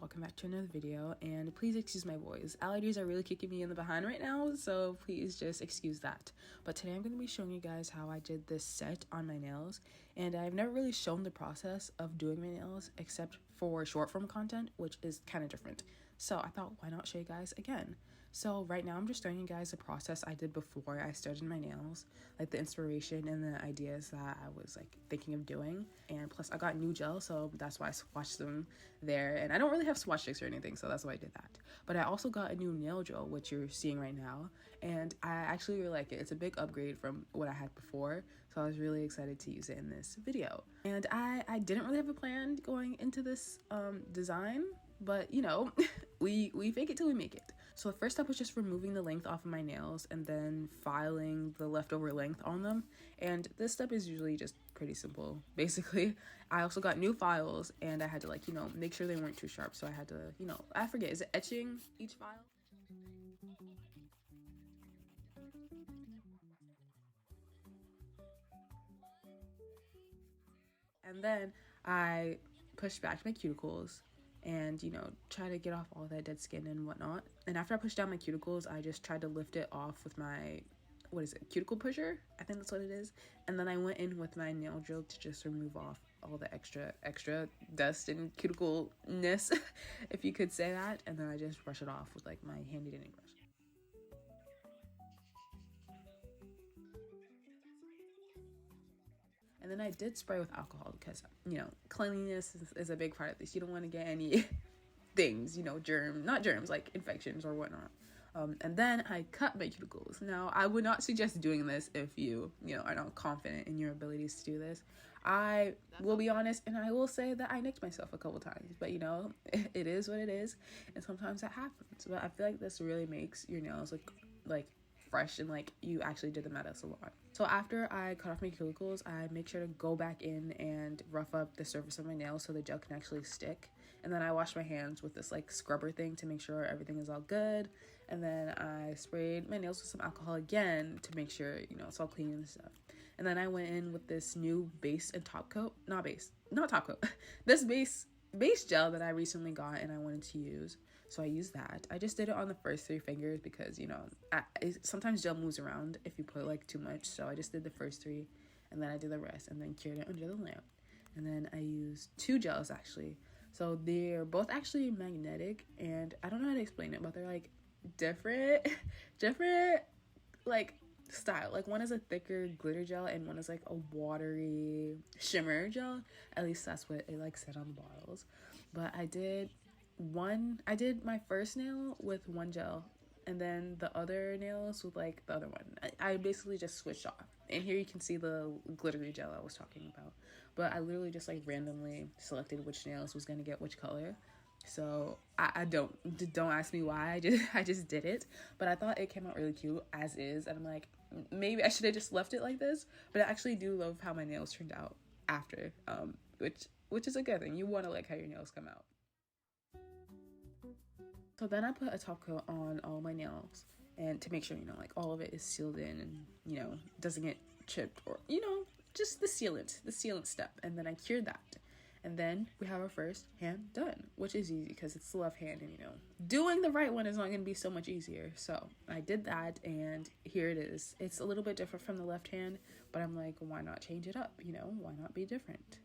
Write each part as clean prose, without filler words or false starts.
welcome back to another video, and please excuse my voice. Allergies are really kicking me in the behind right now, so please just excuse that. But today I'm going to be showing you guys how I did this set on my nails, and I've never really shown the process of doing my nails except for short form content, which is kind of different. So I thought, why not show you guys again? So right now I'm just showing you guys the process I did before I started my nails, like the inspiration and the ideas that I was like thinking of doing. And plus I got new gel, so that's why I swatched them there. And I don't really have swatch sticks or anything, so that's why I did that. But I also got a new nail gel, which you're seeing right now, and I actually really like it. It's a big upgrade from what I had before, so I was really excited to use it in this video. And I didn't really have a plan going into this design, but you know, we fake it till we make it. So the first step was just removing the length off of my nails and then filing the leftover length on them. And this step is usually just pretty simple. Basically, I also got new files and I had to, like, you know, make sure they weren't too sharp. So I had to, you know, I forget, is it etching each file? And then I pushed back my cuticles and, you know, try to get off all that dead skin and whatnot. And after I pushed down my cuticles, I just tried to lift it off with my, what is it, cuticle pusher? I think that's what it is. And then I went in with my nail drill to just remove off all the extra dust and cuticle-ness, if you could say that. And then I just brush it off with like my handy dandy brush. And then I did spray with alcohol because, you know, cleanliness is a big part of this. You don't want to get any things, you know, not germs, like infections or whatnot. And then I cut my cuticles. Now, I would not suggest doing this if you know, are not confident in your abilities to do this. I will be honest, and I will say that I nicked myself a couple times, but you know, it is what it is, and sometimes that happens. But I feel like this really makes your nails look like fresh and like you actually did them at a salon. So after I cut off my cuticles, I make sure to go back in and rough up the surface of my nails so the gel can actually stick. And then I wash my hands with this like scrubber thing to make sure everything is all good. And then I sprayed my nails with some alcohol again to make sure, you know, it's all clean and stuff. And then I went in with this new base and top coat, not top coat, this base gel that I recently got and I wanted to use. So I used that. I just did it on the first 3 fingers because, you know, sometimes gel moves around if you put like too much. So I just did the first 3 and then I did the rest and then cured it under the lamp. And then I used 2 gels actually. So they're both actually magnetic, and I don't know how to explain it, but they're like different like style. Like one is a thicker glitter gel and one is like a watery shimmer gel. At least that's what it like said on the bottles. But I did my first nail with one gel and then the other nails with like the other one. I basically just switched off. And here you can see the glittery gel I was talking about. But I literally just like randomly selected which nails was gonna get which color. So I don't ask me why. I just did it. But I thought it came out really cute as is, and I'm like, maybe I should have just left it like this. But I actually do love how my nails turned out after, which is a good thing. You want to like how your nails come out. So then I put a top coat on all my nails, and to make sure, you know, like all of it is sealed in and, you know, doesn't get chipped or, you know, just the sealant step. And then I cured that. And then we have our first hand done, which is easy because it's the left hand, and, you know, doing the right one is not going to be so much easier. So I did that, and here it is. It's a little bit different from the left hand, but I'm like, why not change it up? You know, why not be different?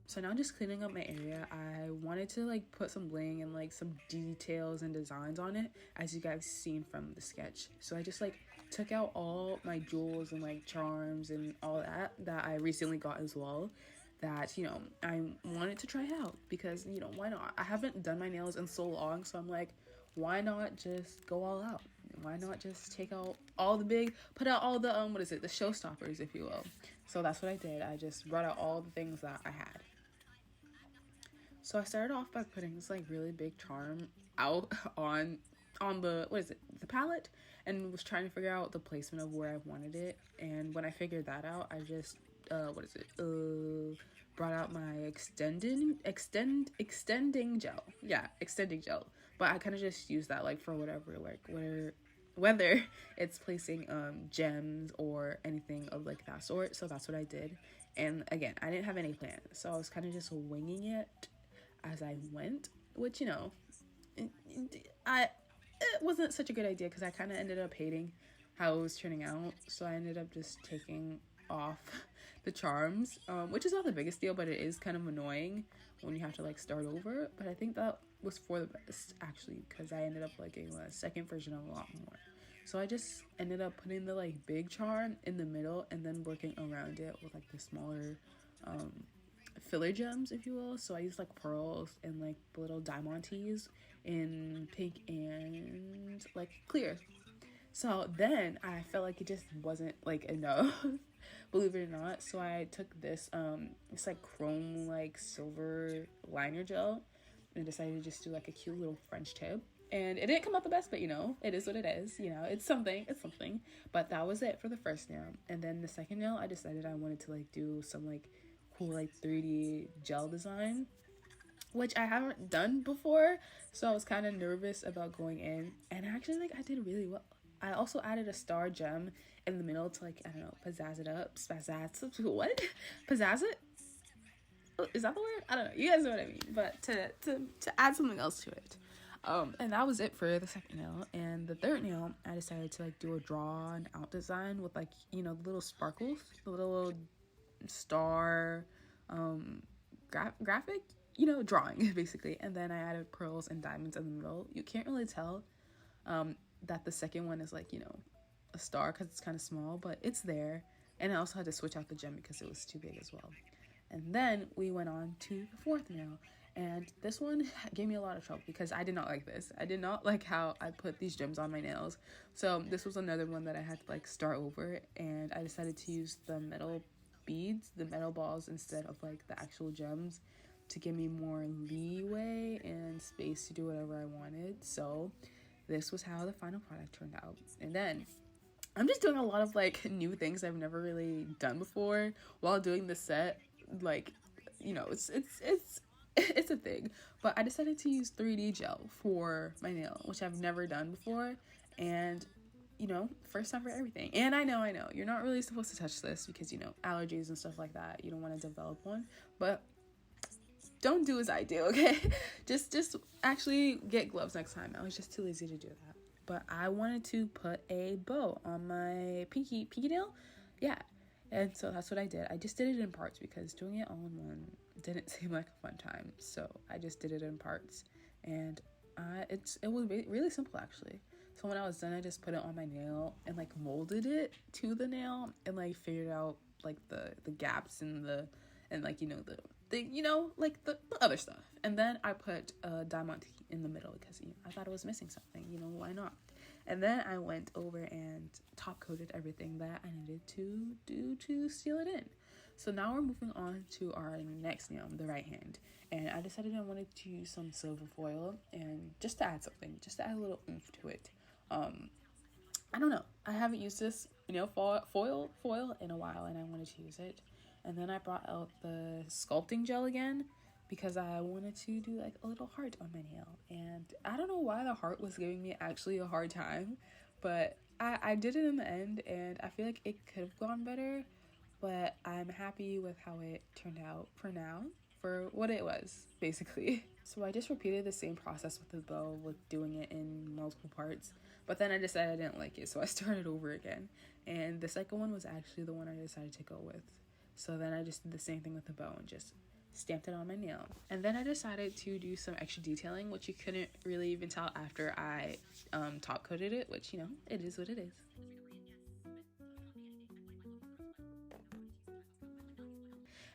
So now just cleaning up my area, I wanted to like put some bling and like some details and designs on it, as you guys seen from the sketch. So I just like took out all my jewels and like charms and all that I recently got as well, that, you know, I wanted to try out because, you know, why not? I haven't done my nails in so long, so I'm like, why not just go all out? Why not just take out all the put out all the the showstoppers, if you will. So that's what I did. I just brought out all the things that I had. So I started off by putting this like really big charm out on the the palette, and was trying to figure out the placement of where I wanted it. And when I figured that out, I just brought out my extending gel. Yeah, extending gel. But I kind of just use that like for whatever, like whether it's placing gems or anything of like that sort. So that's what I did. And again, I didn't have any plan, so I was kind of just winging it as I went, which, you know, it wasn't such a good idea because I kind of ended up hating how it was turning out. So I ended up just taking off the charms, which is not the biggest deal, but it is kind of annoying when you have to like start over. But I think that was for the best actually, because I ended up liking the second version a lot more. So I just ended up putting the like big charm in the middle and then working around it with like the smaller filler gems, if you will. So I used like pearls and like little diamantes in pink and like clear. So then I felt like it just wasn't like enough, believe it or not. So I took this it's like chrome like silver liner gel and decided to just do like a cute little French tip. And it didn't come out the best, but you know, it is what it is. You know, it's something. But that was it for the first nail. And then the second nail, I decided I wanted to like do some like cool like 3D gel design, which I haven't done before. So I was kind of nervous about going in. And actually, like, I did really well. I also added a star gem in the middle to like, I don't know, pizzazz it up. What? Pizzazz it? Is that the word? I don't know. You guys know what I mean. But to add something else to it. And that was it for the second nail. And the third nail, I decided to like do a draw and out design with like, you know, the little sparkles, the little star graphic, you know, drawing basically. And then I added pearls and diamonds in the middle. You can't really tell that the second one is like, you know, a star because it's kind of small, but it's there. And I also had to switch out the gem because it was too big as well. And then we went on to the fourth nail. And this one gave me a lot of trouble because I did not like this. I did not like how I put these gems on my nails. So this was another one that I had to like start over. And I decided to use the metal beads, the metal balls, instead of like the actual gems to give me more leeway and space to do whatever I wanted. So this was how the final product turned out. And then I'm just doing a lot of like new things I've never really done before while doing the set. Like, you know, it's a thing. But I decided to use 3D gel for my nail, which I've never done before. And, you know, first time for everything. And I know, you're not really supposed to touch this because, you know, allergies and stuff like that. You don't want to develop one. But don't do as I do, okay? just actually get gloves next time. I was just too lazy to do that. But I wanted to put a bow on my pinky nail. Yeah. And so that's what I did. I just did it in parts because doing it all in one didn't seem like a fun time. So I just did it in parts. And it was really simple actually. So when I was done, I just put it on my nail and like molded it to the nail and like figured out like the gaps and like, you know, the you know, like the other stuff. And then I put a diamond in the middle because, you know, I thought it was missing something, you know, why not? And then I went over and top coated everything that I needed to do to seal it in. So now we're moving on to our next nail, the right hand. And I decided I wanted to use some silver foil and just to add something, just to add a little oomph to it. I don't know. I haven't used this, you know, foil in a while, and I wanted to use it. And then I brought out the sculpting gel again because I wanted to do like a little heart on my nail. And I don't know why the heart was giving me actually a hard time, but I did it in the end, and I feel like it could have gone better, but I'm happy with how it turned out for now, for what it was, basically. So I just repeated the same process with the bow, with doing it in multiple parts, but then I decided I didn't like it, so I started over again. And the second one was actually the one I decided to go with. So then I just did the same thing with the bow and just stamped it on my nail. And then I decided to do some extra detailing, which you couldn't really even tell after I top coated it, which, you know, it is what it is.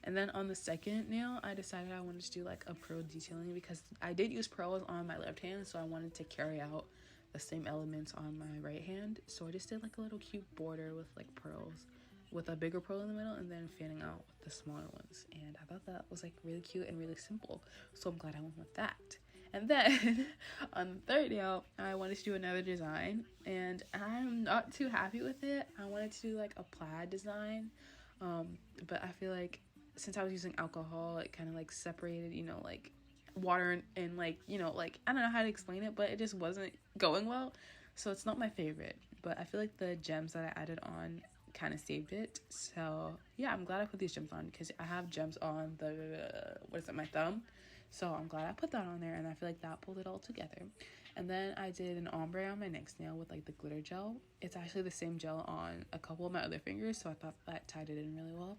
And then on the second nail, I decided I wanted to do like a pearl detailing because I did use pearls on my left hand, so I wanted to carry out the same elements on my right hand. So I just did like a little cute border with like pearls, with a bigger pearl in the middle and then fanning out with the smaller ones. And I thought that was like really cute and really simple. So I'm glad I went with that. And then on the third nail, I wanted to do another design and I'm not too happy with it. I wanted to do like a plaid design. But I feel like since I was using alcohol, it kind of like separated, you know, like water and like, you know, like, I don't know how to explain it, but it just wasn't going well. So it's not my favorite, but I feel like the gems that I added on kind of saved it. So yeah, I'm glad I put these gems on because I have gems on the my thumb. So I'm glad I put that on there, and I feel like that pulled it all together. And then I did an ombre on my next nail with like the glitter gel. It's actually the same gel on a couple of my other fingers, so I thought that tied it in really well.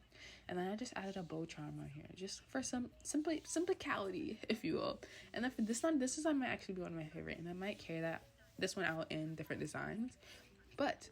And then I just added a bow charm on here just for some simplicity, if you will. And then for this one might actually be one of my favorite, and I might carry this one out in different designs. But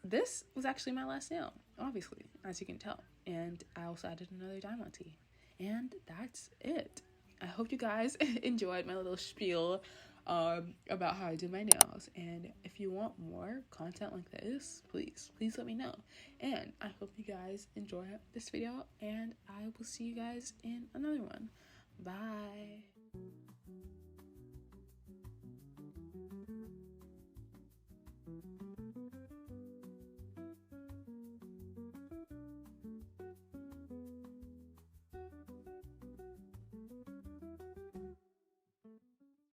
this was actually my last nail, obviously, as you can tell. And I also added another diamond tee. And that's it. I hope you guys enjoyed my little spiel about how I do my nails. And if you want more content like this, please let me know. And I hope you guys enjoy this video, and I will see you guys in another one. Bye.